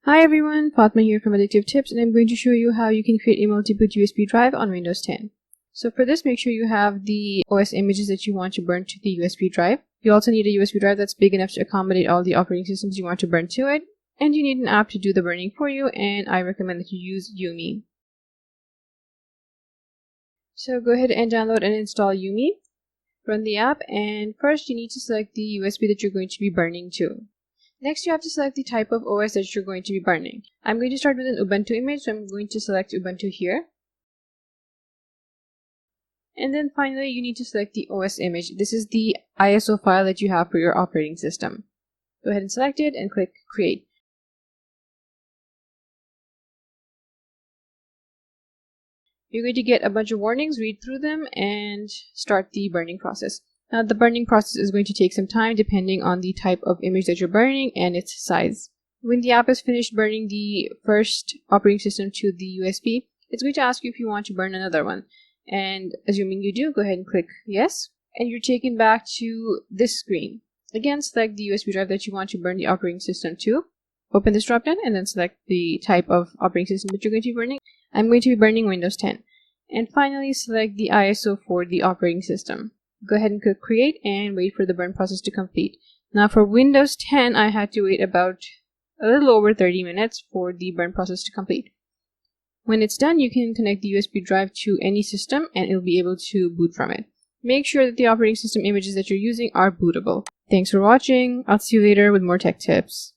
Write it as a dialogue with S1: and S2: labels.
S1: Hi everyone, Fatma here from Addictive Tips, and I'm going to show you how you can create a multi-boot USB drive on Windows 10. So for this, make sure you have the OS images that you want to burn to the USB drive. You also need a USB drive that's big enough to accommodate all the operating systems you want to burn to it, and you need an app to do the burning for you, and I recommend that you use Yumi. So go ahead and download and install Yumi. Run the app, and first you need to select the USB that you're going to be burning to. Next, you have to select the type of OS that you're going to be burning. I'm going to start with an Ubuntu image, so I'm going to select Ubuntu here. And then finally, you need to select the OS image. This is the ISO file that you have for your operating system. Go ahead and select it and click Create. You're going to get a bunch of warnings, read through them, and start the burning process. Now, the burning process is going to take some time depending on the type of image that you're burning and its size. When the app is finished burning the first operating system to the USB, it's going to ask you if you want to burn another one. And assuming you do, go ahead and click Yes. And you're taken back to this screen. Again, select the USB drive that you want to burn the operating system to. Open this dropdown and then select the type of operating system that you're going to be burning. I'm going to be burning Windows 10. And finally, select the ISO for the operating system. Go ahead and click Create and wait for the burn process to complete. Now for Windows 10, I had to wait about a little over 30 minutes for the burn process to complete. When it's done, you can connect the USB drive to any system and it'll be able to boot from it. Make sure that the operating system images that you're using are bootable. Thanks for watching. I'll see you later with more tech tips.